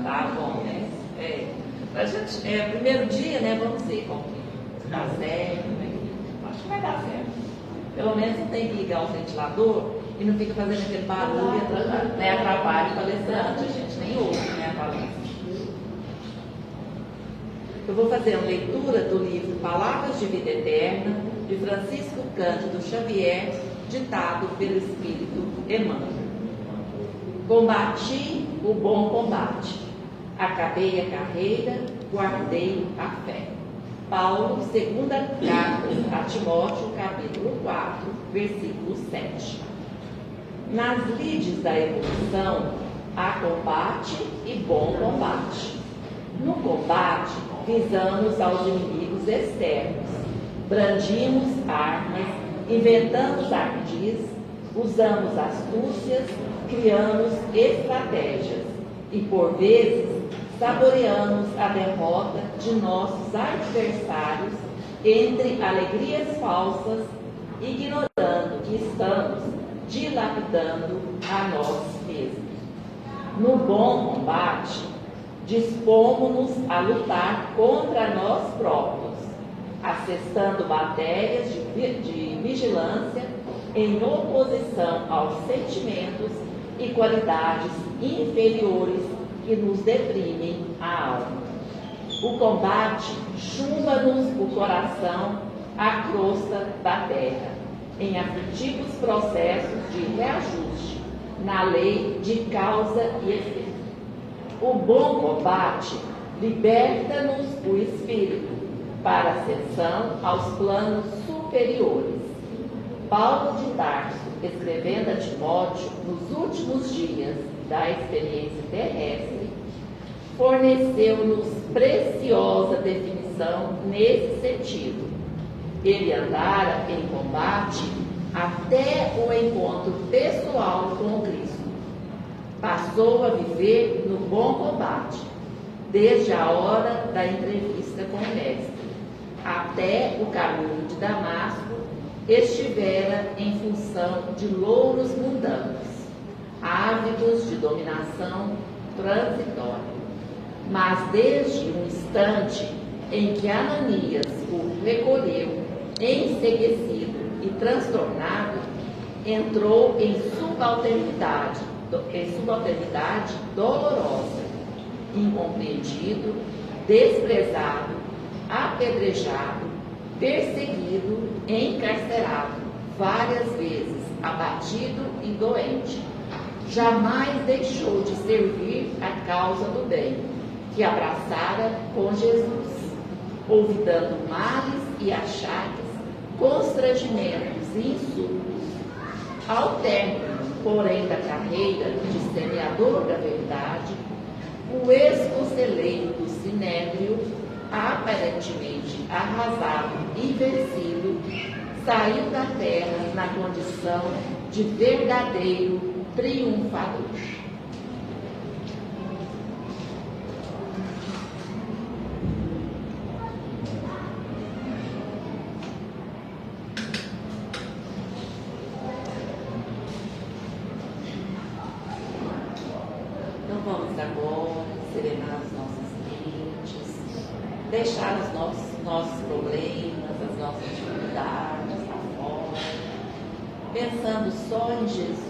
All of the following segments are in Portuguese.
Tá bom, né? A gente, primeiro dia, né? Vamos ver como que dá certo, né? Acho que vai dar certo. Pelo menos não tem que ligar o ventilador e não fica fazendo aquele barulho, né? Atrapalha o palestrante, a gente nem ouve, né? A palestra. Eu vou fazer uma leitura do livro Palavras de Vida Eterna, de Francisco Cândido Xavier, ditado pelo Espírito Emmanuel. Combati o bom combate, acabei a carreira, guardei a fé. Paulo, segunda carta a Timóteo, capítulo 4, versículo 7. Nas lides da evolução, há combate e bom combate. No combate, visamos aos inimigos externos, brandimos armas, inventamos ardis, usamos astúcias, criamos estratégias e, por vezes, saboreamos a derrota de nossos adversários entre alegrias falsas, ignorando que estamos dilapidando a nós mesmos. No bom combate, dispomos-nos a lutar contra nós próprios, assestando matérias de vigilância em oposição aos sentimentos e qualidades inferiores que nos deprimem a alma. O combate chumba-nos o coração à crosta da terra, em aflitivos processos de reajuste na lei de causa e efeito. O bom combate liberta-nos o espírito para a ascensão aos planos superiores. Paulo de Tarso, escrevendo a Timóteo nos últimos dias da experiência terrestre, forneceu-nos preciosa definição nesse sentido. Ele andara em combate até o encontro pessoal com Cristo. Passou a viver no bom combate, desde a hora da entrevista com o Mestre, até o caminho de Damasco, estivera em função de louros mundanos, ávidos de dominação transitória. Mas desde um instante em que Ananias o recolheu, enceguecido e transtornado, entrou em subalternidade dolorosa, incompreendido, desprezado, apedrejado, perseguido, encarcerado, várias vezes abatido e doente. Jamais deixou de servir a causa do bem, que abraçara com Jesus, olvidando males e achaques, constrangimentos e insultos. Ao término, porém, da carreira de semeador da verdade, o ex-conselheiro do Sinédrio, aparentemente arrasado e vencido, saiu da terra na condição de verdadeiro triunfador. Então vamos agora serenar as nossas mentes, deixar os nossos problemas, as nossas dificuldades lá fora, pensando só em Jesus,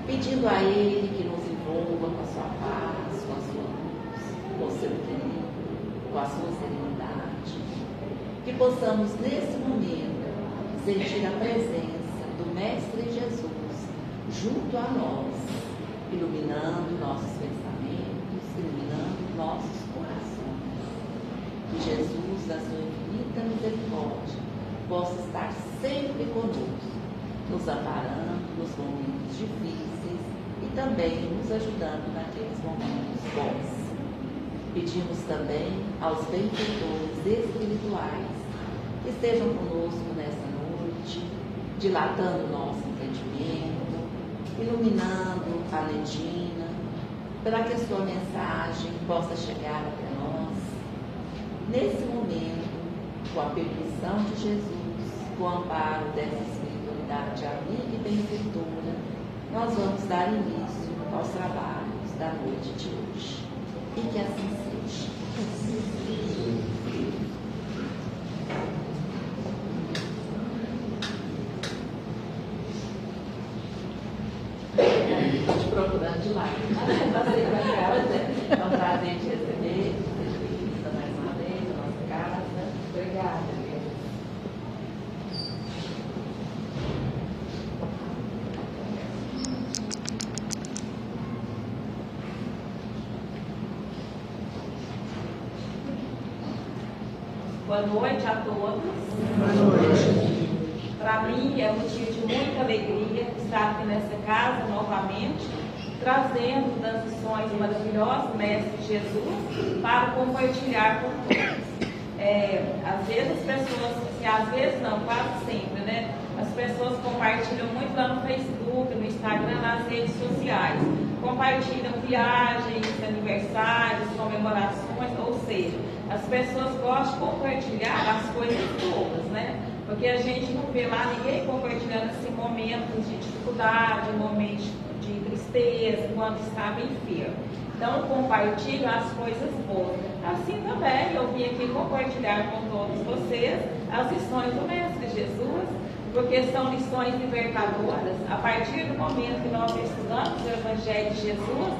pedindo a Ele que nos envolva com a sua paz, com a sua luz, com o seu equilíbrio, com a sua serenidade. Que possamos, nesse momento, sentir a presença do Mestre Jesus junto a nós, iluminando nossos pensamentos, iluminando nossos corações. Que Jesus, da sua infinita misericórdia, possa estar sempre conosco, nos amparando nos momentos difíceis e também nos ajudando naqueles momentos bons. Pedimos também aos benfeitores espirituais que estejam conosco nessa noite, dilatando o nosso entendimento, iluminando a Ledina, para que a sua mensagem possa chegar até nós. Nesse momento, com a permissão de Jesus, com o amparo dessa espiritualidade amiga e benfeitora, nós vamos dar início aos trabalhos da noite de hoje. e que assim seja. Estou te procurando demais. Passei para casa. É um prazer te receber. Seja bem-vinda mais uma vez à nossa casa. Obrigada. Boa noite a todos. Boa noite. Para mim é um motivo de muita alegria estar aqui nessa casa novamente, trazendo das lições maravilhosas do Mestre Jesus para compartilhar com todos. Às vezes as pessoas, às vezes não, quase sempre, né? As pessoas compartilham muito lá no Facebook, no Instagram, nas redes sociais. Compartilham viagens, aniversários, comemorações, ou seja, as pessoas gostam de compartilhar as coisas todas, né? Porque a gente não vê lá ninguém compartilhando assim, momentos de dificuldade, momentos de tristeza, quando estava enfermo. Então, compartilham as coisas boas. Assim também, eu vim aqui compartilhar com todos vocês as lições do Mestre Jesus, porque são lições libertadoras. A partir do momento que nós estudamos o Evangelho de Jesus,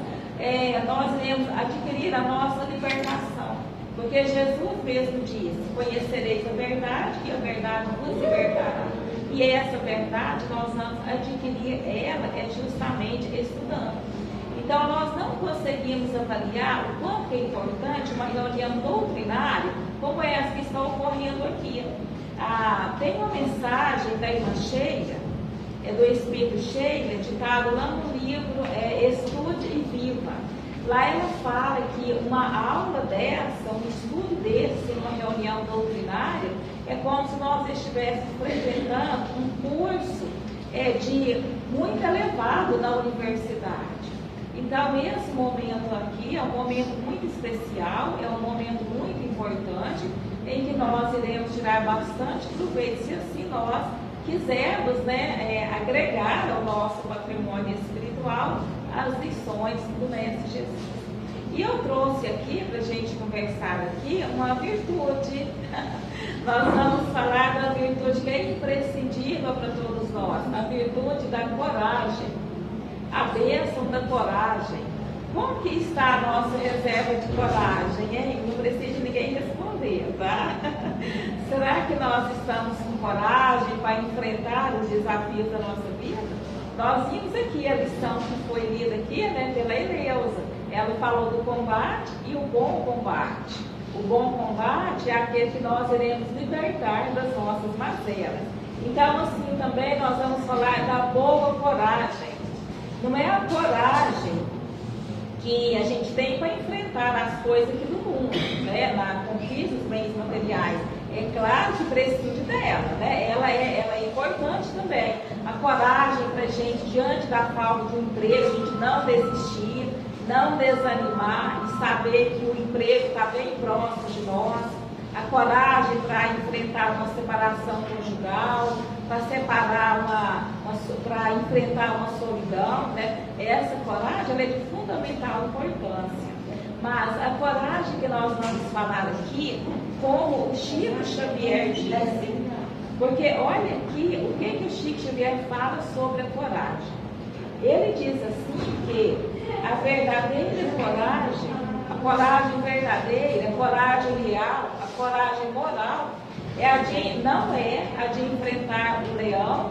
nós iremos adquirir a nossa libertação. Porque Jesus mesmo diz: conhecereis a verdade e a verdade vos libertará. E essa verdade nós vamos adquirir ela justamente estudando. Então nós não conseguimos avaliar o quanto é importante uma reunião doutrinária como essa que está ocorrendo aqui. Tem uma mensagem da irmã Sheila, do Espírito Sheila, ditado lá no livro Estude e Viva. Lá ela fala que uma aula dessa, um estudo desse, uma reunião doutrinária, é como se nós estivéssemos frequentando um curso de muito elevado na universidade. Então, esse momento aqui é um momento muito especial, é um momento muito importante, em que nós iremos tirar bastante proveito, se assim nós quisermos, né, agregar ao nosso patrimônio espiritual as lições do Mestre Jesus. E eu trouxe aqui, para a gente conversar aqui, uma virtude. Nós vamos falar da virtude que é imprescindível para todos nós, a virtude da coragem, a bênção da coragem. Como que está a nossa reserva de coragem, hein? Não precisa de ninguém responder, tá? Será que nós estamos com coragem para enfrentar os desafios da nossa vida? Nós vimos aqui a lição que foi lida aqui, né, pela Eleusa. Ela falou do combate e o bom combate. O bom combate é aquele que nós iremos libertar das nossas mazelas. Então, assim, também nós vamos falar da boa coragem. Não é a coragem que a gente tem para enfrentar as coisas aqui do mundo, né, na conquista dos bens materiais. É claro que precisa dela, né? Ela é importante também. A coragem para a gente, diante da falta de um emprego, a gente não desistir, não desanimar e saber que o emprego está bem próximo de nós. A coragem para enfrentar uma separação conjugal, para para enfrentar uma solidão, né? Essa coragem ela é de fundamental importância. Mas a coragem que nós vamos falar aqui, como o Chico Xavier disse, porque olha aqui o que o Chico Xavier fala sobre a coragem. Ele diz assim que a verdadeira coragem, a coragem verdadeira, a coragem real, a coragem moral, não é a de enfrentar o leão,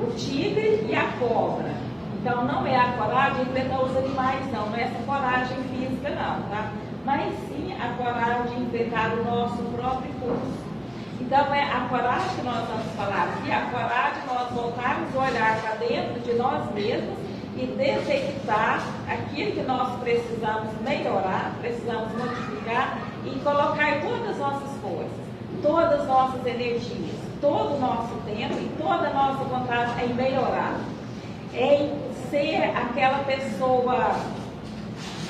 o tigre e a cobra. Então não é a coragem de enfrentar os animais, não é essa coragem física não, tá? Mas sim a coragem de enfrentar o nosso próprio curso. Então é a coragem que nós vamos falar aqui, a coragem de nós voltarmos a olhar para dentro de nós mesmos e detectar aquilo que nós precisamos melhorar, precisamos modificar e colocar todas as nossas forças, todas as nossas energias, todo o nosso tempo e toda a nossa vontade em melhorar, em ser aquela pessoa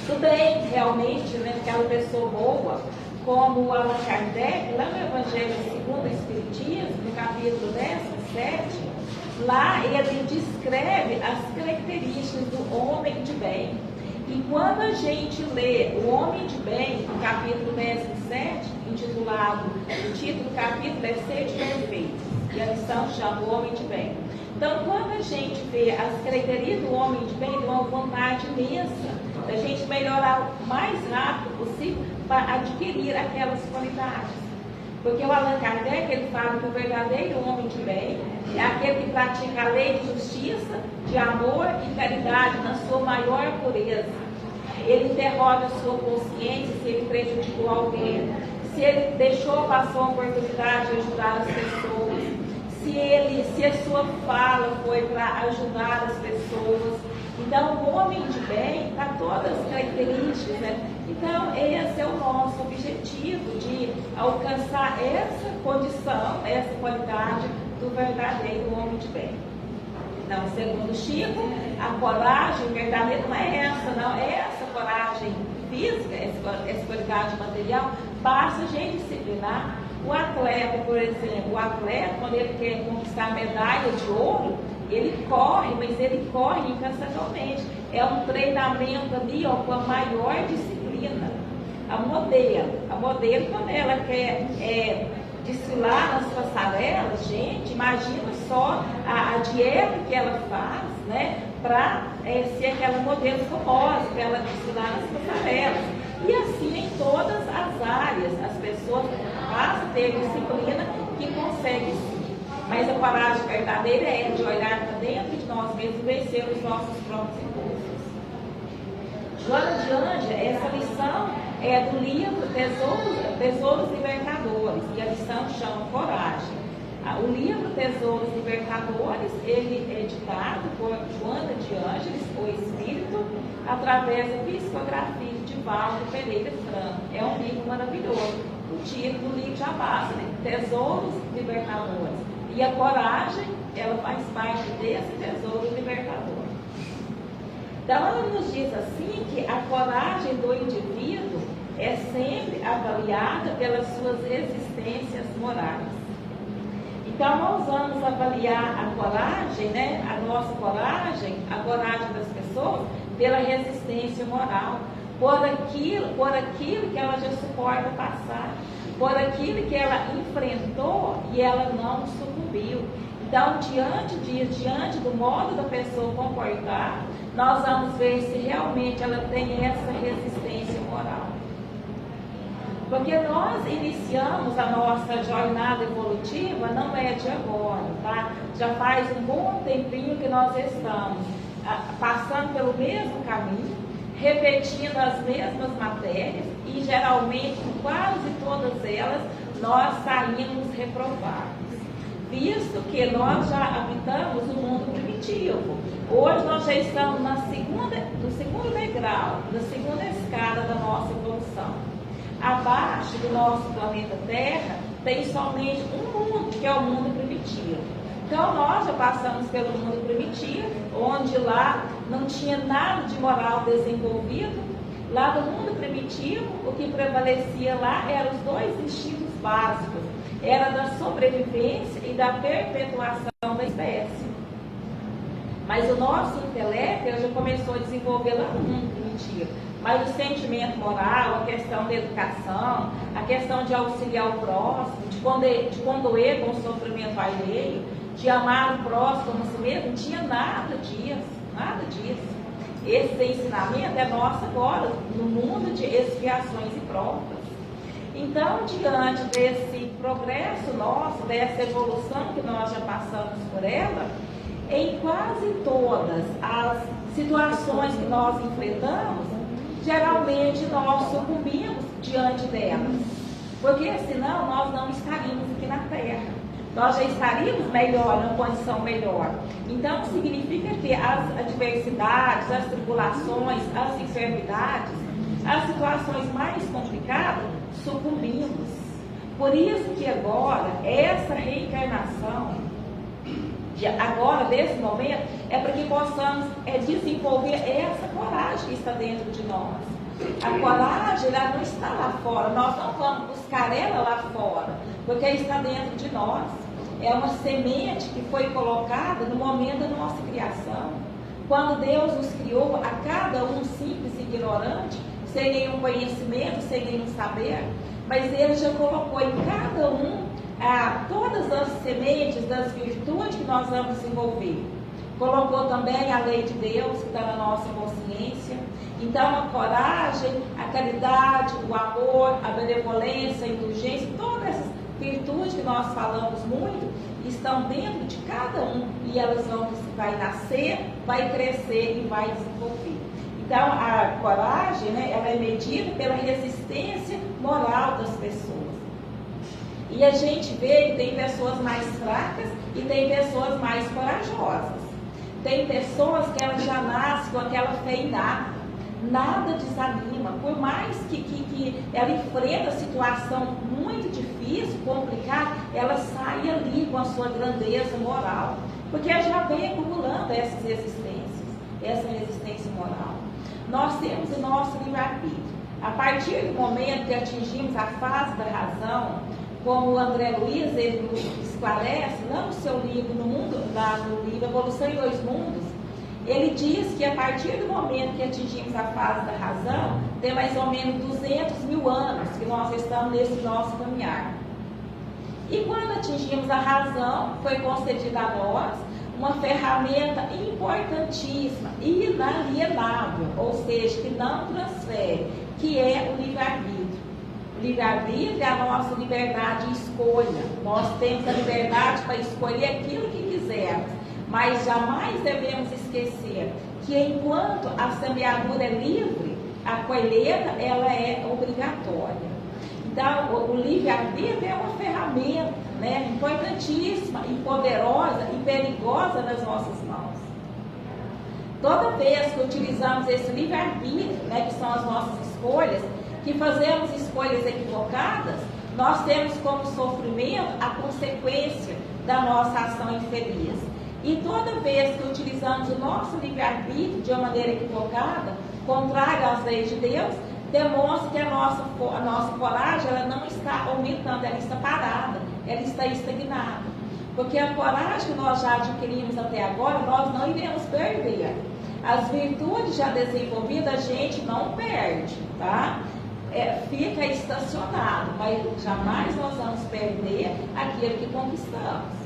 do bem realmente, né? Aquela pessoa boa, como Allan Kardec, lá no Evangelho segundo o Espiritismo, no capítulo 17, lá ele descreve as características do homem de bem. E E quando a gente lê O Homem de Bem, no capítulo 17, intitulado, o título do capítulo é Sede Perfeito, e a lição chama O Homem de Bem. Então, quando a gente vê as características do homem de bem, de uma vontade imensa da gente melhorar o mais rápido possível para adquirir aquelas qualidades. Porque o Allan Kardec, ele fala que o verdadeiro homem de bem é aquele que pratica a lei de justiça, de amor e caridade na sua maior pureza. Ele interroga a sua consciência se ele prejudicou alguém, se ele passou a oportunidade de ajudar as pessoas, se a sua fala foi para ajudar as pessoas. Então, o homem de bem está todas as características, né? Então, esse é o nosso objetivo, de alcançar essa condição, essa qualidade do verdadeiro homem de bem. Então, segundo Chico, a coragem verdadeira não é essa, não. É essa coragem física, essa qualidade material, basta a gente disciplinar. O atleta, por exemplo, quando ele quer conquistar medalha de ouro, ele corre, mas ele corre incansavelmente. É um treinamento ali, ó, com a maior disciplina. A modelo, quando ela quer desfilar nas passarelas, gente, imagina só a dieta que ela faz, né, para ser aquela modelo famosa, para ela desfilar nas passarelas. E assim em todas as áreas, as pessoas basta ter disciplina que conseguem sim. Mas a coragem verdadeira é de olhar para dentro de nós mesmos e vencer os nossos próprios impulsos. Joana de Ângeles, essa lição é do livro Tesouros Libertadores, e a lição chama Coragem. O livro Tesouros Libertadores, ele é editado por Joana de Ângeles, o Espírito, através da psicografia de Valdo Pereira Franco. É um livro maravilhoso. O título do livro já basta, né? Tesouros Libertadores. E a coragem, ela faz parte desse tesouro libertador. Então, ela nos diz assim que a coragem do indivíduo é sempre avaliada pelas suas existências morais. Então, nós vamos avaliar a coragem, né? A nossa coragem, a coragem das pessoas, pela resistência moral, por aquilo que ela já suporta passar, por aquilo que ela enfrentou e ela não sucumbiu. Então, diante do modo da pessoa comportar, nós vamos ver se realmente ela tem essa resistência moral. Porque nós iniciamos a nossa jornada evolutiva, não é de agora, tá? Já faz um bom tempinho que nós estamos passando pelo mesmo caminho, repetindo as mesmas matérias e geralmente, em quase todas elas, nós saímos reprovados. Visto que nós já habitamos o mundo primitivo, hoje nós já estamos no segundo degrau, na segunda escada da nossa evolução. Abaixo do nosso planeta Terra tem somente um mundo, que é o mundo primitivo. Então nós já passamos pelo mundo primitivo, onde lá não tinha nada de moral desenvolvido. Lá no mundo primitivo, o que prevalecia lá eram os dois instintos básicos, era da sobrevivência e da perpetuação da espécie. Mas o nosso intelecto já começou a desenvolver lá no mundo primitivo. Mas o sentimento moral, a questão da educação, a questão de auxiliar o próximo, de condoer com o sofrimento alheio, de amar o próximo como a si mesmo, não tinha nada disso. Esse ensinamento é nosso agora, no mundo de expiações e provas. Então, diante desse progresso nosso, dessa evolução que nós já passamos por ela, em quase todas as situações que nós enfrentamos, geralmente nós sucumbimos diante delas, porque senão nós não estaríamos aqui na Terra, nós já estaríamos melhor, numa condição melhor. Então significa que as adversidades, as tribulações, as enfermidades, as situações mais complicadas, sucumbimos. Por isso que agora, essa reencarnação, agora, desse momento, é para que possamos desenvolver essa coragem que está dentro de nós. A coragem, ela não está lá fora, nós não vamos buscar ela lá fora, porque ela está dentro de nós. É uma semente que foi colocada no momento da nossa criação. Quando Deus nos criou, a cada um simples ignorante, sem nenhum conhecimento, sem nenhum saber, mas Ele já colocou em cada um todas as sementes das virtudes que nós vamos desenvolver. Colocou também a lei de Deus que está na nossa consciência. Então a coragem, a caridade, o amor, a benevolência, a indulgência, todas essas virtudes que nós falamos muito, estão dentro de cada um e elas vai nascer, vai crescer e vai desenvolver. Então a coragem, né, ela é medida pela resistência moral das pessoas. E a gente vê que tem pessoas mais fracas e tem pessoas mais corajosas. Tem pessoas que elas já nascem com aquela fé inata, nada desanima, por mais que ela enfrenta a situação muito difícil, complicada, ela sai ali com a sua grandeza moral, porque ela já vem acumulando essas resistências, essa resistência moral. Nós temos o nosso livre-arbítrio. A partir do momento que atingimos a fase da razão, como o André Luiz, ele nos esclarece, lá no seu livro, lá no livro Evolução em Dois Mundos, ele diz que a partir do momento que atingimos a fase da razão, tem mais ou menos 200 mil anos que nós estamos nesse nosso caminhar. E quando atingimos a razão, foi concedida a nós uma ferramenta importantíssima, inalienável, ou seja, que não transfere, que é o livre-arbítrio. O livre-arbítrio é a nossa liberdade de escolha. Nós temos a liberdade para escolher aquilo que quisermos, mas jamais devemos esquecer que enquanto a semeadura é livre, a colheita ela é obrigatória. Então, o livre-arbítrio é uma ferramenta, né, importantíssima e poderosa e perigosa nas nossas mãos. Toda vez que utilizamos esse livre-arbítrio, né, que são as nossas escolhas, que fazemos escolhas equivocadas, nós temos como sofrimento a consequência da nossa ação infeliz. E toda vez que utilizamos o nosso livre-arbítrio de uma maneira equivocada, contrária às leis de Deus, demonstra que a nossa coragem ela não está aumentando, ela está parada, ela está estagnada. Porque a coragem que nós já adquirimos até agora, nós não iremos perder. As virtudes já desenvolvidas a gente não perde, tá? Fica estacionado, mas jamais nós vamos perder aquilo que conquistamos.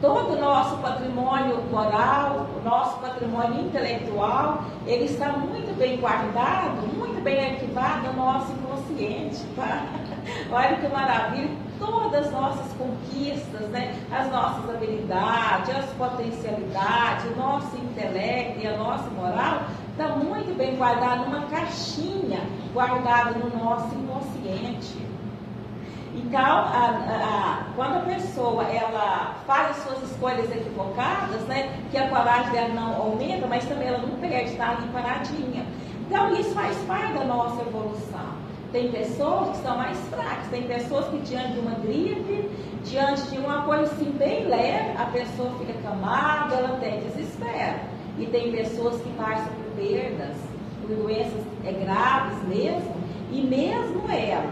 Todo o nosso patrimônio moral, o nosso patrimônio intelectual, ele está muito bem guardado, muito bem arquivado no nosso inconsciente, tá? Olha que maravilha, todas as nossas conquistas, né? As nossas habilidades, as potencialidades, o nosso intelecto e a nossa moral, está muito bem guardado numa caixinha, guardada no nosso inconsciente. Então, quando a pessoa ela faz as suas escolhas equivocadas, né, que a coragem dela não aumenta, mas também ela não perde, está ali paradinha. Então, isso faz parte da nossa evolução. Tem pessoas que são mais fracas, tem pessoas que diante de uma gripe, diante de uma coisa assim bem leve, a pessoa fica acamada, ela até desespera. E tem pessoas que passam por perdas, por doenças graves mesmo, e mesmo ela,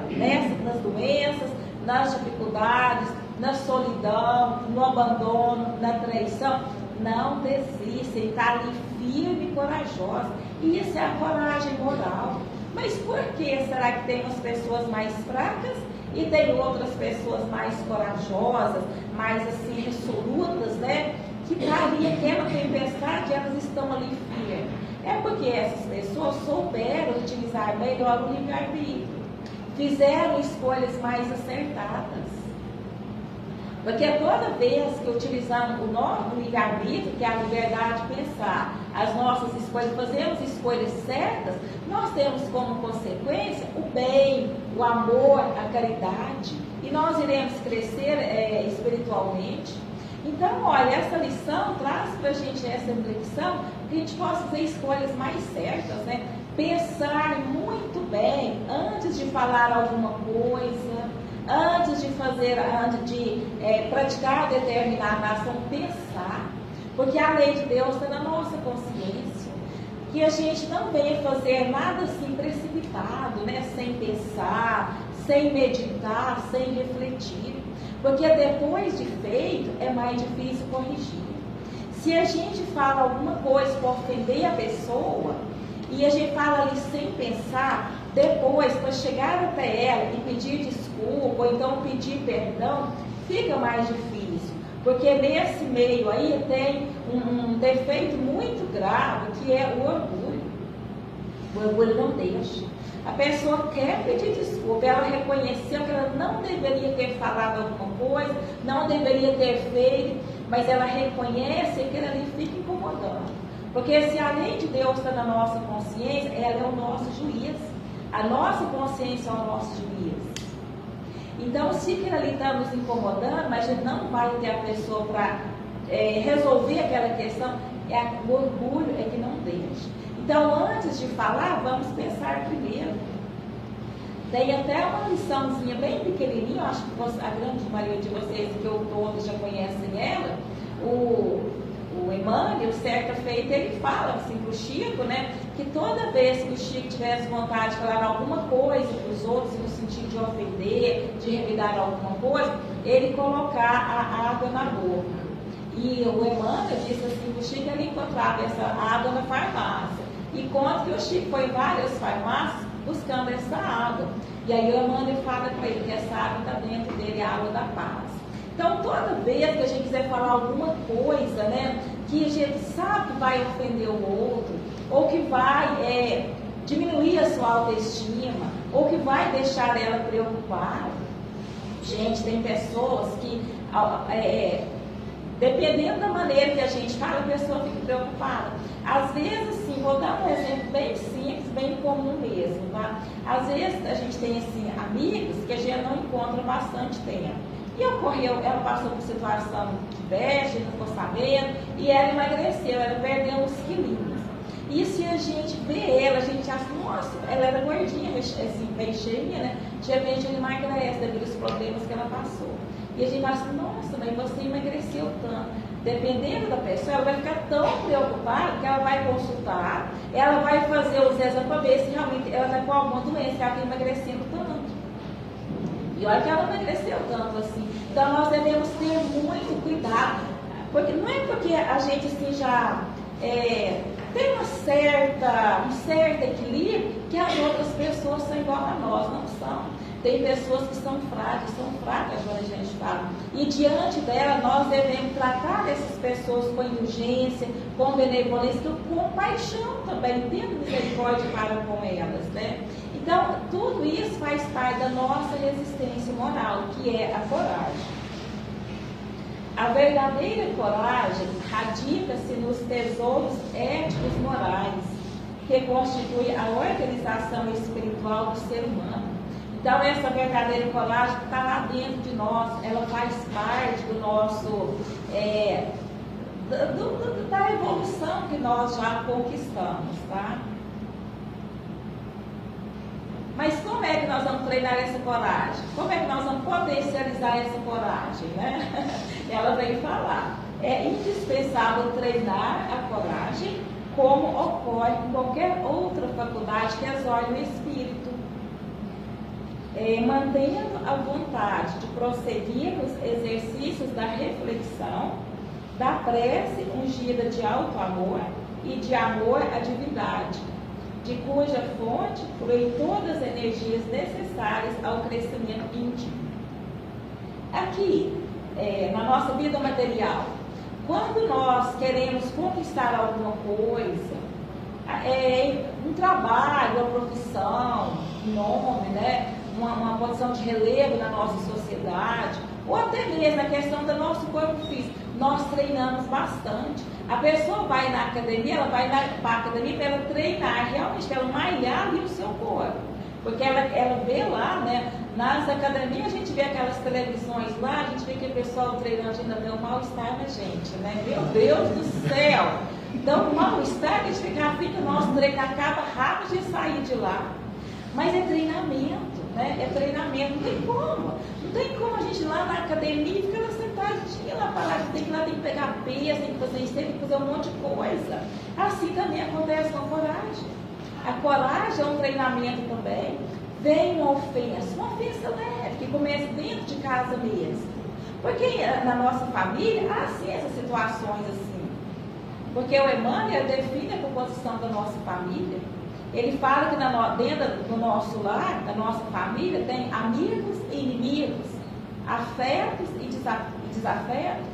nas doenças, nas dificuldades, na solidão, no abandono, na traição, não desiste, está ali firme e corajosa. E isso é a coragem moral. Mas por que será que tem umas pessoas mais fracas e tem outras pessoas mais corajosas, mais assim resolutas, né? Que está ali aquela tempestade e elas estão ali firmes? É porque essas pessoas souberam utilizar melhor o livre-arbítrio, fizeram escolhas mais acertadas. Porque toda vez que utilizamos o nosso livre-arbítrio, que é a liberdade de pensar, as nossas escolhas, fazemos escolhas certas, nós temos como consequência o bem, o amor, a caridade, e nós iremos crescer espiritualmente. Então, olha, essa lição traz para a gente essa reflexão, que a gente possa fazer escolhas mais certas, né? Pensar muito bem antes de falar alguma coisa, antes de praticar determinada ação, pensar. Porque a lei de Deus está na nossa consciência. Que a gente não venha fazer nada assim precipitado, né? Sem pensar, sem meditar, sem refletir. Porque depois de feito é mais difícil corrigir. Se a gente fala alguma coisa para ofender a pessoa, e a gente fala ali sem pensar, depois, para chegar até ela e pedir desculpa, ou então pedir perdão, fica mais difícil. Porque nesse meio aí tem um defeito muito grave, que é o orgulho. O orgulho não deixa. A pessoa quer pedir desculpa, ela reconheceu que ela não deveria ter falado alguma coisa, não deveria ter feito, mas ela reconhece que ela ali fica incomodando. Porque se a lei de Deus está na nossa consciência, ela é o nosso juiz. A nossa consciência é o nosso juiz. Então, se aquilo ali está nos incomodando, mas a gente não vai ter a pessoa para resolver aquela questão, o orgulho é que não deixa. Então, antes de falar, vamos pensar primeiro. Tem até uma liçãozinha bem pequenininha, acho que a grande maioria de vocês, que eu todos já conhecem ela, o Emmanuel, certa feita, ele fala assim para o Chico, né, que toda vez que o Chico tivesse vontade de falar alguma coisa para os outros, no sentido de ofender, de revidar alguma coisa, ele colocar a água na boca. E o Emmanuel disse assim que o Chico ele encontrava essa água na farmácia. E conta que o Chico foi em várias farmácias buscando essa água. E aí o Emmanuel fala para ele que essa água está dentro dele, a água da paz. Então, toda vez que a gente quiser falar alguma coisa, né, que a gente sabe que vai ofender o outro, ou que vai diminuir a sua autoestima, ou que vai deixar ela preocupada. Gente, tem pessoas que, dependendo da maneira que a gente fala, a pessoa fica preocupada. Às vezes, assim, vou dar um exemplo bem simples, bem comum mesmo, tá? Às vezes a gente tem, assim, amigos que a gente não encontra há bastante tempo. E ocorreu, ela passou por situação de veste, não ficou sabendo, e ela emagreceu, ela perdeu uns quilinhos. E se a gente vê ela, a gente acha, nossa, ela era gordinha, assim, bem cheinha, né? De repente ela emagrece devido aos problemas que ela passou. E a gente acha, nossa, mas você emagreceu tanto. Dependendo da pessoa, ela vai ficar tão preocupada que ela vai consultar, ela vai fazer os exames para ver se realmente ela está com alguma doença, ela está emagrecendo tanto. E olha que ela não emagreceu tanto assim. Então nós devemos ter muito cuidado. Porque não é porque a gente assim, já tem um certo equilíbrio que as outras pessoas são igual a nós, não são. Tem pessoas que são fracas quando a gente fala. E diante dela nós devemos tratar essas pessoas com indulgência, com benevolência, com compaixão também, tendo misericórdia para com elas, né? Então, tudo isso faz parte da nossa resistência moral, que é a coragem. A verdadeira coragem radica-se nos tesouros éticos morais, que constituem a organização espiritual do ser humano. Então, essa verdadeira coragem está lá dentro de nós, ela faz parte do nosso, da evolução que nós já conquistamos, tá? Mas como é que nós vamos treinar essa coragem? Como é que nós vamos potencializar essa coragem, né? Ela vem falar. É indispensável treinar a coragem como ocorre em qualquer outra faculdade que exorne o espírito. Mantendo a vontade de prosseguir nos exercícios da reflexão, da prece ungida de alto amor e de amor à divindade, de cuja fonte fluem todas as energias necessárias ao crescimento íntimo. Aqui, na nossa vida material, quando nós queremos conquistar alguma coisa, um trabalho, uma profissão, um nome, né? Uma posição de relevo na nossa sociedade, ou até mesmo na questão do nosso corpo físico, nós treinamos bastante. A pessoa vai na academia, ela vai para a academia para ela treinar, realmente, para ela malhar ali o seu corpo. Porque ela vê lá, né? Nas academias a gente vê aquelas televisões lá, a gente vê que o pessoal treinando ainda tem um mal-estar na gente, né? Meu Deus do céu! Então, o mal-estar, a gente fica afim que o nosso treino acaba rápido de sair de lá. Mas é treinamento, né? É treinamento, não tem como. Não tem como a gente ir lá na academia e ficar lá sentadinha lá para lá. A gente tem que ir lá, tem que pegar peso, tem que fazer isso, tem que fazer um monte de coisa. Assim também acontece com a coragem. A coragem é um treinamento também. Vem uma ofensa leve, que começa dentro de casa mesmo. Porque na nossa família há sim essas situações assim. Porque o Emmanuel define a composição da nossa família. Ele fala que dentro do nosso lar, da nossa família, tem amigos e inimigos, afetos e desafetos,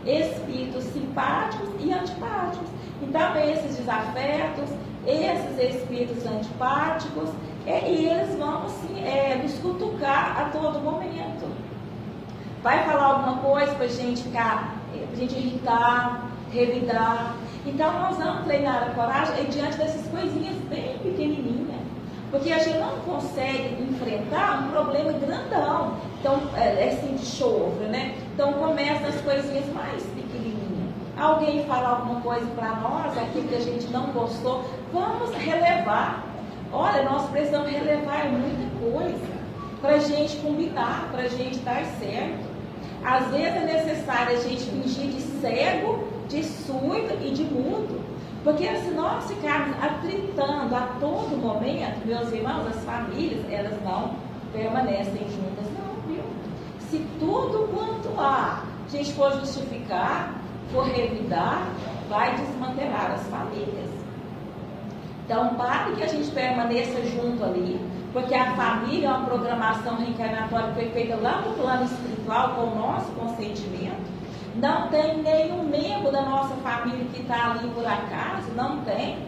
espíritos simpáticos e antipáticos. Então, esses desafetos, esses espíritos antipáticos, e eles vão assim, nos cutucar a todo momento. Vai falar alguma coisa para a gente ficar, para a gente irritar, revidar. Então, nós vamos treinar a coragem diante dessas coisinhas bem pequenininhas. Porque a gente não consegue enfrentar um problema grandão. Então, assim, de chofre, né? Então, começa as coisinhas mais pequenininhas. Alguém fala alguma coisa para nós, aquilo que a gente não gostou, vamos relevar. Olha, nós precisamos relevar muita coisa para a gente combinar, para a gente dar certo. Às vezes é necessário a gente fingir de cego, de surdo e de mudo. Porque se nós ficarmos atritando a todo momento, meus irmãos, as famílias, elas não permanecem juntas, não, viu? Se tudo quanto há a gente for justificar, for revidar, vai desmantelar as famílias. Então, para que a gente permaneça junto ali, porque a família é uma programação reencarnatória que foi feita lá no plano espiritual com o nosso consentimento. Não tem nenhum membro da nossa família que está ali por acaso, não tem.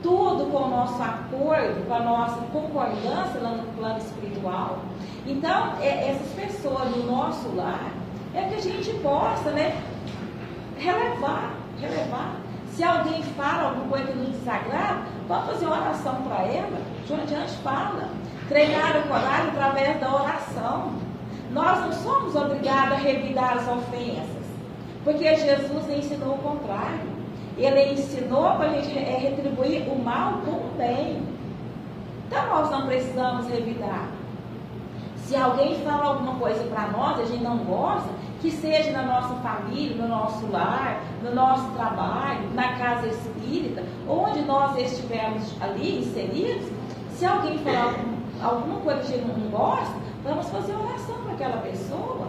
Tudo com o nosso acordo, com a nossa concordância lá no plano espiritual. Então, essas pessoas do nosso lar, é que a gente possa, né, relevar. Se alguém fala alguma coisa que nos desagrada, vamos fazer uma oração para ela. João Diante fala, treinar a coragem através da oração. Nós não somos obrigados a revidar as ofensas, porque Jesus ensinou o contrário. Ele ensinou para a gente retribuir o mal com o bem. Então nós não precisamos revidar. Se alguém fala alguma coisa para nós, a gente não gosta, que seja na nossa família, no nosso lar, no nosso trabalho, na casa espírita, onde nós estivermos ali inseridos, se alguém falar alguma coisa que a gente não gosta, vamos fazer oração para aquela pessoa.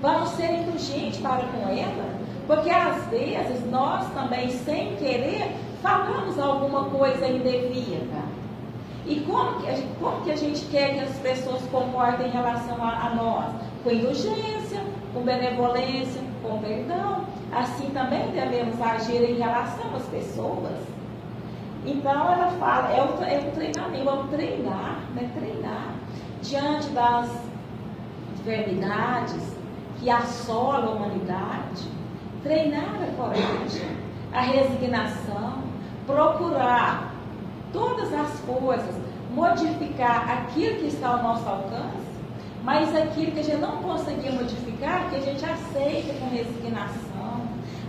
Vamos ser indulgentes para com ela, porque às vezes nós também, sem querer, falamos alguma coisa indevida. E como que a gente quer que as pessoas comportem em relação a nós? Com indulgência, com benevolência, com perdão. Assim também devemos agir em relação às pessoas. Então ela fala, é um treinamento, vamos treinar, né? Treinar diante das enfermidades que assolam a humanidade, treinar a coragem, a resignação, procurar todas as coisas, modificar aquilo que está ao nosso alcance, mas aquilo que a gente não conseguir modificar, que a gente aceita com resignação,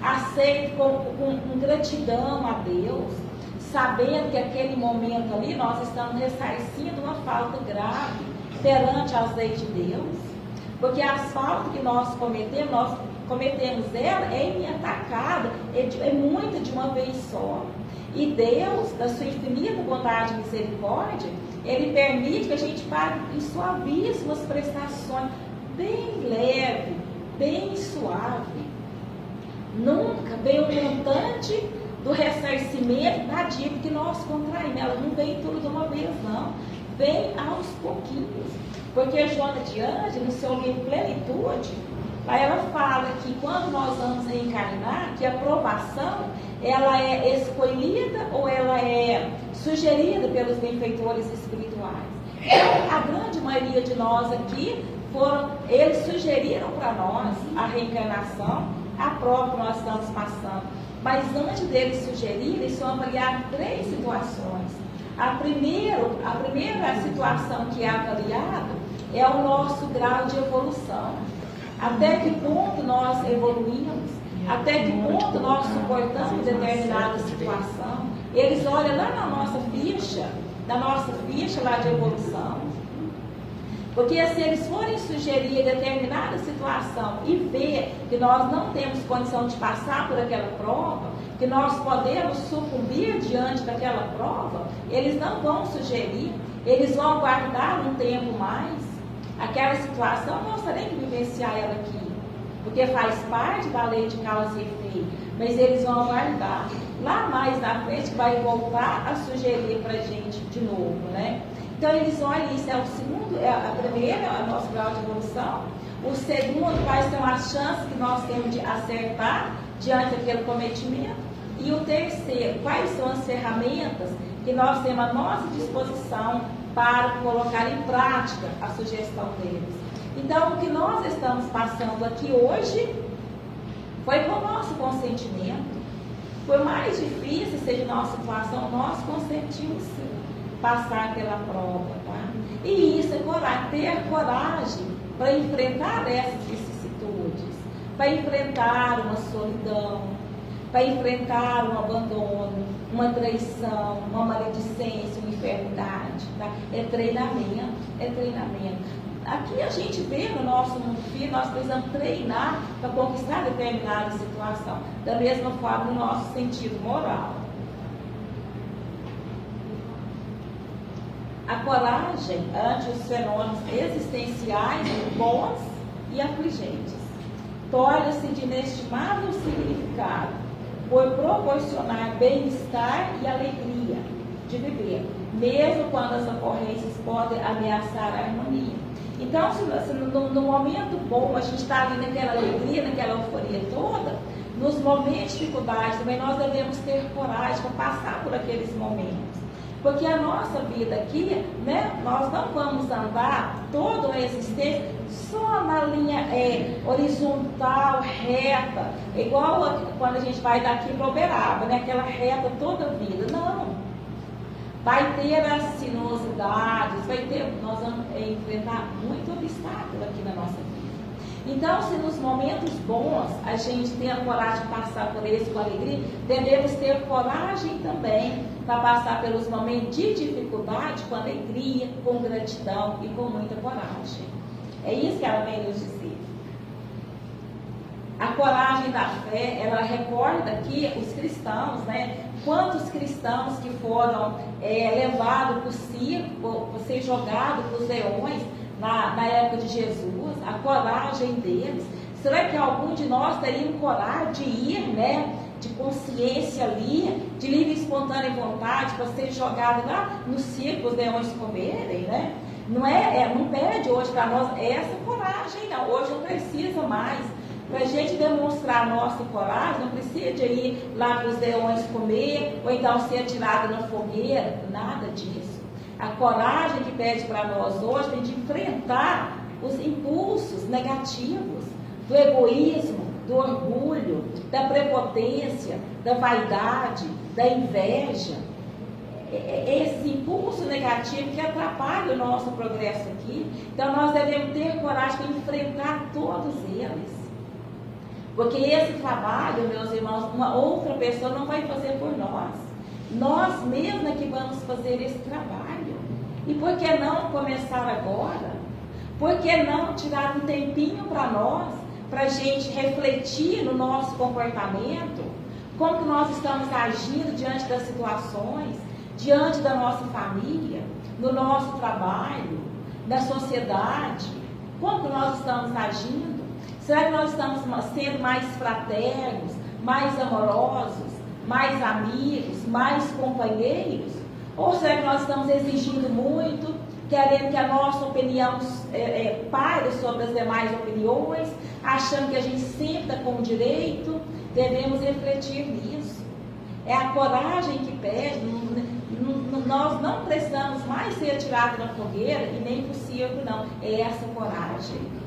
aceita com gratidão a Deus, sabendo que aquele momento ali nós estamos ressarcindo uma falta grave perante as leis de Deus, porque as faltas que nós cometemos ela em atacada, é muita de uma vez só. E Deus, da sua infinita bondade e misericórdia, Ele permite que a gente pague em suavíssimas prestações, bem leve, bem suave. Nunca vem o montante do ressarcimento da dívida que nós contraímos. Ela não vem tudo de uma vez, não. Vem aos pouquinhos. Porque Joana de Ângeles, no seu livro Plenitude, aí ela fala que quando nós vamos reencarnar, que a provação, ela é escolhida ou ela é sugerida pelos benfeitores espirituais. Então, a grande maioria de nós aqui, eles sugeriram para nós a reencarnação, a prova que nós estamos passando. Mas antes deles sugerirem, eles vão avaliar 3 situações. A primeira situação que é avaliada é o nosso grau de evolução. Até que ponto nós evoluímos, até que ponto nós suportamos determinada situação. Eles olham lá na nossa ficha lá de evolução. Porque se eles forem sugerir determinada situação e ver que nós não temos condição de passar por aquela prova, que nós podemos sucumbir diante daquela prova, eles não vão sugerir, eles vão aguardar um tempo mais. Aquela situação nós teremos que vivenciar ela aqui, porque faz parte da lei de causa e efeito, mas eles vão aguardar. lá mais na frente vai voltar a sugerir para a gente de novo, né? Então eles olham, isso é o segundo, é a primeira, é o nosso grau de evolução. O segundo, quais são as chances que nós temos de acertar diante daquele cometimento. E o terceiro, quais são as ferramentas que nós temos à nossa disposição para colocar em prática a sugestão deles. Então, o que nós estamos passando aqui hoje foi com o nosso consentimento. Por mais difícil seja a nossa situação, nós consentimos sim passar pela prova, tá? E isso é coragem, ter coragem para enfrentar essas vicissitudes, para enfrentar uma solidão, para enfrentar um abandono, uma traição, uma maledicência, uma enfermidade, tá? É treinamento, é treinamento. Aqui a gente vê no nosso mundo físico, nós precisamos treinar para conquistar determinada situação. Da mesma forma, no nosso sentido moral. A coragem ante os fenômenos existenciais bons e afligentes torna-se de inestimável significado por proporcionar bem-estar e alegria de viver, mesmo quando as ocorrências podem ameaçar a harmonia. Então, se no momento bom a gente está ali naquela alegria, naquela euforia toda, nos momentos de dificuldade também nós devemos ter coragem para passar por aqueles momentos. Porque a nossa vida aqui, né, nós não vamos andar toda a existência só na linha horizontal, reta, igual quando a gente vai daqui para Uberaba, né, aquela reta toda a vida. Não. Vai ter as sinuosidades, nós vamos enfrentar muito obstáculo aqui na nossa vida. Então, se nos momentos bons a gente tem a coragem de passar por eles com alegria, devemos ter coragem também para passar pelos momentos de dificuldade com alegria, com gratidão e com muita coragem. É isso que ela vem nos dizer. A coragem da fé, ela recorda aqui os cristãos, né? Quantos cristãos que foram levados para o circo, para ser jogados para os leões na época de Jesus, a coragem deles. Será que algum de nós teria coragem de ir, né? De consciência ali, de livre e espontânea vontade, para ser jogado lá no circo, os leões comerem, né? Não pede hoje para nós essa coragem, não. Hoje não precisa mais. Para a gente demonstrar a nossa coragem, não precisa de ir lá para os leões comer, ou então ser atirado na fogueira, nada disso. A coragem que pede para nós hoje é de enfrentar os impulsos negativos do egoísmo, do orgulho, da prepotência, da vaidade, da inveja. Esse impulso negativo que atrapalha o nosso progresso aqui. Então nós devemos ter coragem de enfrentar todos eles. Porque esse trabalho, meus irmãos, uma outra pessoa não vai fazer por nós. Nós mesmos é que vamos fazer esse trabalho. E por que não começar agora? Por que não tirar um tempinho para nós, para a gente refletir no nosso comportamento? Como que nós estamos agindo diante das situações, diante da nossa família, no nosso trabalho, na sociedade? Como que nós estamos agindo? Será que nós estamos sendo mais fraternos, mais amorosos, mais amigos, mais companheiros? Ou será que nós estamos exigindo muito, querendo que a nossa opinião pare sobre as demais opiniões, achando que a gente sempre está com o direito? Devemos refletir nisso. É a coragem que pede. Nós não precisamos mais ser atirados na fogueira e nem para o circo, não. É essa coragem.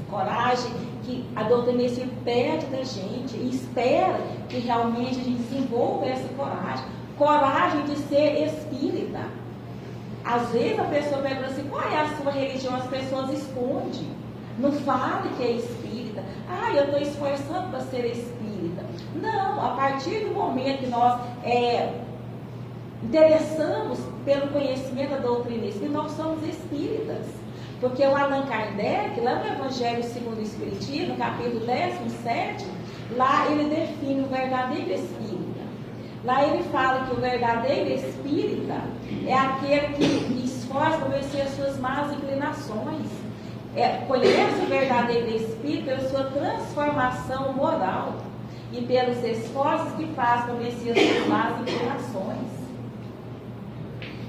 Coragem que a doutrina espírita pede da gente e espera que realmente a gente desenvolva essa coragem. Coragem de ser espírita. Às vezes a pessoa pergunta assim, qual é a sua religião? As pessoas escondem. Não fale que é espírita. Eu estou esforçando para ser espírita. Não, a partir do momento que nós interessamos pelo conhecimento da doutrina espírita, nós somos espíritas. Porque o Allan Kardec, lá no Evangelho segundo o Espiritismo, no capítulo 17, lá ele define o verdadeiro espírita. Lá ele fala que o verdadeiro espírita é aquele que esforça para vencer as suas más inclinações. Conhece o verdadeiro espírito pela sua transformação moral. e pelos esforços que faz para vencer as más inclinações.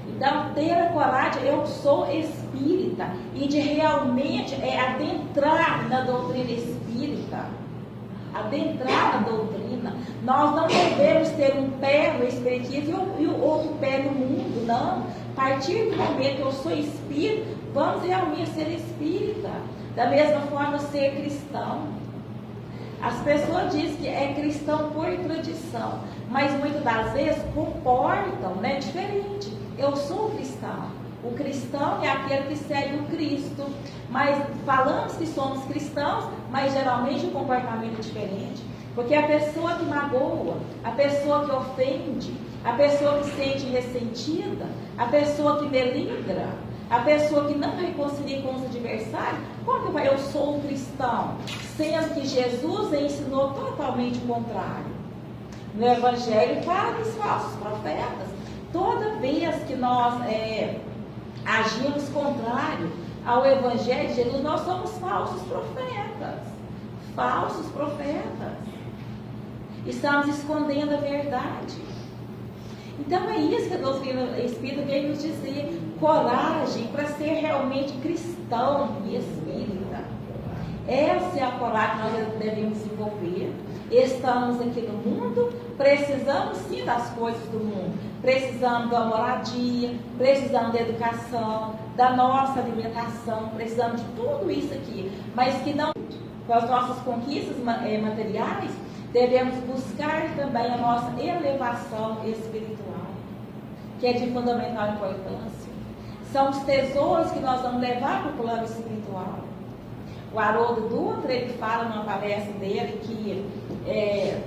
Então, ter a coragem, eu sou espírita, e de realmente adentrar na doutrina espírita, adentrar na doutrina. Nós não devemos ter um pé no espiritismo e o outro pé no mundo, não. A partir do momento que eu sou espírita, vamos realmente ser espírita. Da mesma forma, ser cristão. As pessoas dizem que é cristão por tradição, mas muitas das vezes comportam, né, diferente. Eu sou cristão. O cristão é aquele que segue o Cristo. Mas falamos que somos cristãos, mas geralmente o comportamento é diferente. Porque a pessoa que magoa, a pessoa que ofende, a pessoa que se sente ressentida, a pessoa que melindra, a pessoa que não reconcilia com os adversários, como que vai? Eu sou um cristão, sendo que Jesus ensinou totalmente o contrário. No Evangelho fala dos falsos profetas. Toda vez que nós agimos contrário ao Evangelho de Jesus, nós somos falsos profetas. Falsos profetas. Estamos escondendo a verdade. Então é isso que a doutrina espírita vem nos dizer. Coragem para ser realmente cristão e espírita. Essa é a coragem que nós devemos desenvolver. Estamos aqui no mundo, precisamos sim das coisas do mundo. Precisamos da moradia, precisamos da educação, da nossa alimentação, precisamos de tudo isso aqui. Mas que não, com as nossas conquistas materiais, devemos buscar também a nossa elevação espiritual, que é de fundamental importância. São os tesouros que nós vamos levar para o plano espiritual. O Haroldo Dutra, ele fala numa palestra dele que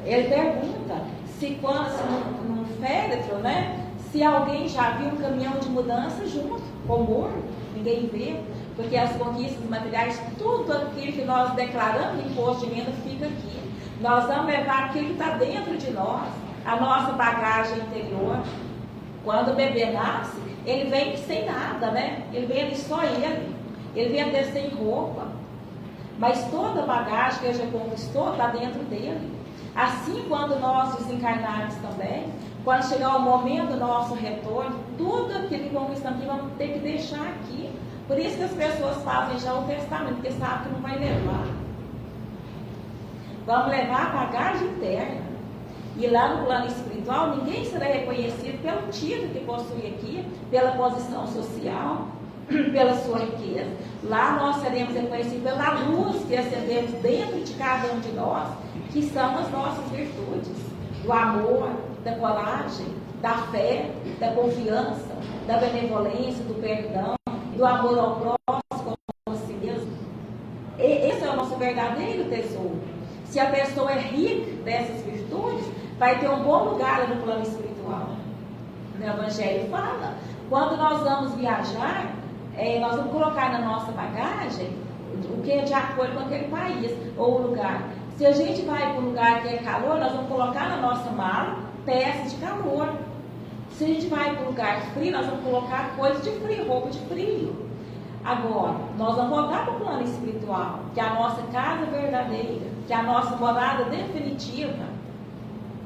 ele pergunta se num féretro, né, se alguém já viu um caminhão de mudança junto com o morto. Ninguém vê, porque as conquistas materiais, tudo aquilo que nós declaramos em imposto de renda fica aqui. Nós vamos levar aquilo que está dentro de nós, a nossa bagagem interior. Quando o bebê nasce, ele vem sem nada, né? Ele vem ali só ele. Ele vem até sem roupa. Mas toda a bagagem que ele já conquistou está dentro dele. Assim, quando nós desencarnarmos também, quando chegar o momento do nosso retorno, tudo aquilo que conquistamos aqui, vamos ter que deixar aqui. Por isso que as pessoas fazem já o testamento, porque sabem que não vai levar. Vamos levar a bagagem interna. E lá no plano espiritual, ninguém será reconhecido pelo título que possui aqui, pela posição social, pela sua riqueza. Lá nós seremos reconhecidos pela luz que acendemos dentro de cada um de nós, que são as nossas virtudes, do amor, da coragem, da fé, da confiança, da benevolência, do perdão, do amor ao próximo, como a si mesmo. Esse é o nosso verdadeiro tesouro. Se a pessoa é rica dessas virtudes, vai ter um bom lugar no plano espiritual. O Evangelho fala, quando nós vamos viajar, nós vamos colocar na nossa bagagem o que é de acordo com aquele país ou lugar. Se a gente vai para um lugar que é calor, nós vamos colocar na nossa mala peças de calor. Se a gente vai para um lugar frio, nós vamos colocar coisas de frio, roupa de frio. Agora, nós vamos voltar para o plano espiritual, que é a nossa casa verdadeira, que é a nossa morada definitiva.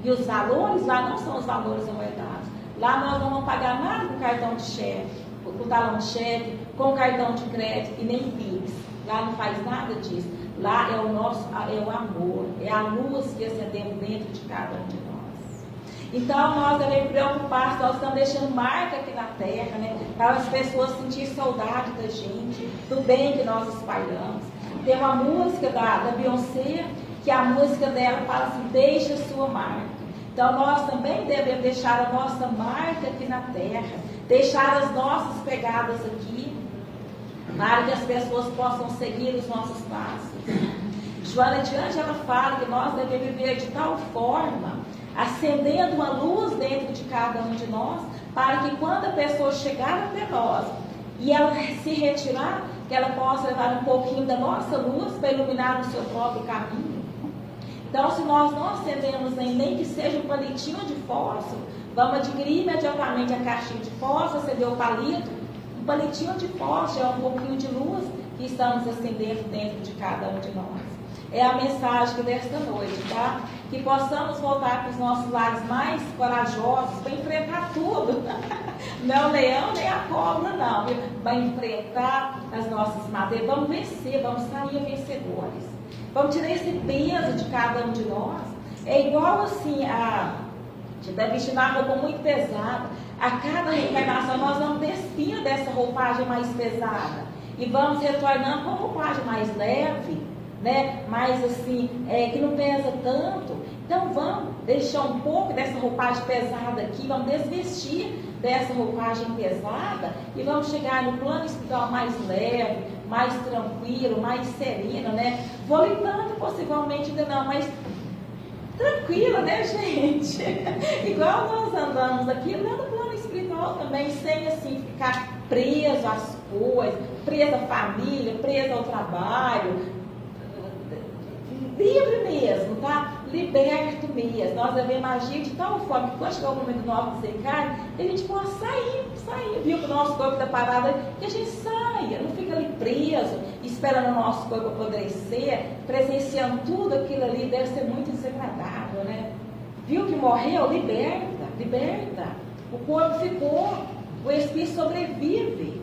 E os valores lá não são os valores amoedados. Lá nós não vamos pagar nada com cartão de cheque, com talão de cheque, com cartão de crédito e nem Pix. Lá não faz nada disso. Lá é o amor, é a luz que acendemos dentro de cada um de nós. Então nós devemos preocupar, nós estamos deixando marca aqui na terra, né? Para as pessoas sentirem saudade da gente, do bem que nós espalhamos. Tem uma música da Beyoncé, que a música dela fala assim, deixa a sua marca. Então nós também devemos deixar a nossa marca aqui na terra, deixar as nossas pegadas aqui, para que as pessoas possam seguir os nossos passos. Joana de Ângela fala que nós devemos viver de tal forma, acendendo uma luz dentro de cada um de nós, para que quando a pessoa chegar até nós e ela se retirar, que ela possa levar um pouquinho da nossa luz para iluminar o seu próprio caminho. Então, se nós não acendemos nem que seja um palitinho de fósforo, vamos adquirir imediatamente a caixinha de fósforo, acender o palito, um palitinho de fósforo é um pouquinho de luz que estamos acendendo dentro de cada um de nós. é a mensagem desta noite, tá? Que possamos voltar para os nossos lares mais corajosos para enfrentar tudo. Não o leão nem a cobra, não. Para enfrentar as nossas madeiras. Vamos vencer, vamos sair vencedores. Vamos tirar esse peso de cada um de nós. É igual assim, a gente está vestindo a roupa muito pesada. A cada reencarnação nós vamos despindo dessa roupagem mais pesada. E vamos retornando com uma roupagem mais leve, né? Mais assim, que não pesa tanto. Então vamos deixar um pouco dessa roupagem pesada aqui, vamos desvestir dessa roupagem pesada e vamos chegar no plano espiritual mais leve, mais tranquilo, mais sereno, né? Volitando possivelmente ainda não, mas tranquila, né, gente? Igual nós andamos aqui, lá no plano espiritual também, sem assim ficar preso às coisas, preso à família, preso ao trabalho, livre mesmo, tá? Liberto mesmo. Nós devemos agir de tal forma que quando chegar o momento do nosso desencarne, que a gente possa sair, viu? Que o nosso corpo está parado, que a gente saia, não fica ali preso, esperando o nosso corpo apodrecer, presenciando tudo aquilo ali, deve ser muito desagradável, né? Viu que morreu? Liberta. O corpo ficou, o espírito sobrevive.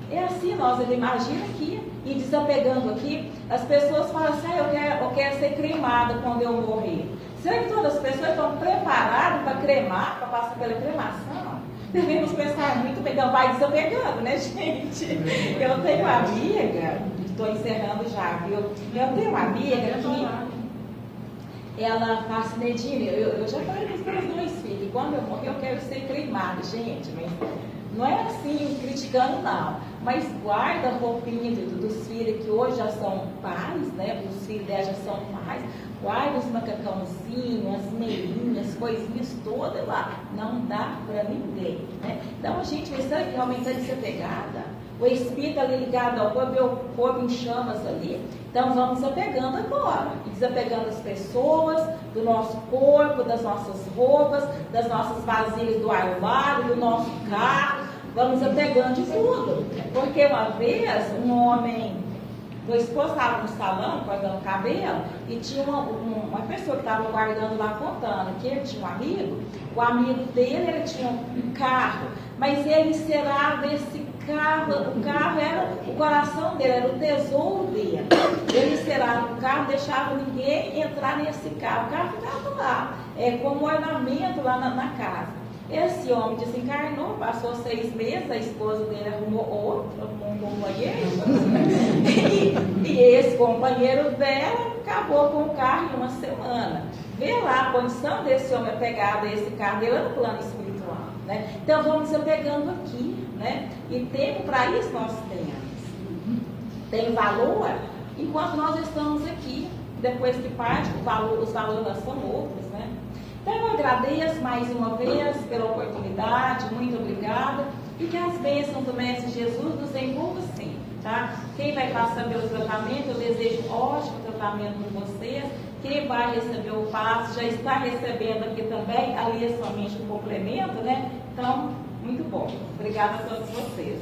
É assim, nós devemos agir aqui. E desapegando aqui, as pessoas falam assim, eu quero ser cremada quando eu morrer. Será que todas as pessoas estão preparadas para cremar, para passar pela cremação? Devemos pensar muito bem, então vai desapegando, né, gente? Eu tenho uma amiga, estou encerrando já, viu? Eu tenho uma amiga que ela fala assim, Nedine, eu já falei para os meus 2 filhos, que quando eu morrer eu quero ser cremada, gente, mas não é assim, criticando não, mas guarda a roupinha dos filhos que hoje já são pais, né? Os filhos dela já são pais, guarda os macacãozinhos, as meinhas, coisinhas todas lá, não dá para ninguém, né? Então a gente precisa realmente está desapegada, o espírito ali ligado ao corpo, o corpo em chamas ali, então vamos desapegando agora, e desapegando as pessoas, do nosso corpo, das nossas roupas, das nossas vasilhas do armário, do nosso carro, vamos apegando de tudo. Porque uma vez um homem, meu esposo estava no salão cortando cabelo e tinha uma pessoa que estava guardando lá contando que ele tinha um amigo, o amigo dele ele tinha um carro, mas ele encerrava esse carro, o carro era o coração dele, era o tesouro dele. Ele encerrava o carro, deixava ninguém entrar nesse carro, o carro ficava lá, como ornamento lá na casa. Esse homem desencarnou, passou 6 meses, a esposa dele arrumou um companheiro, e esse companheiro dela acabou com o carro em uma semana. Vê lá a condição desse homem apegado a esse carro dele no plano espiritual, né? Então vamos apegando aqui, né? E tempo para isso nós temos. Tem valor enquanto nós estamos aqui. Depois que parte, os valores são outros, né? Então eu agradeço mais uma vez pela oportunidade, muito obrigada, e que as bênçãos do Mestre Jesus nos envolvam sim, tá? Quem vai passar pelo tratamento, eu desejo um ótimo tratamento com vocês. Quem vai receber o passo, já está recebendo aqui também, ali é somente um complemento, né? Então, muito bom. Obrigada a todos vocês.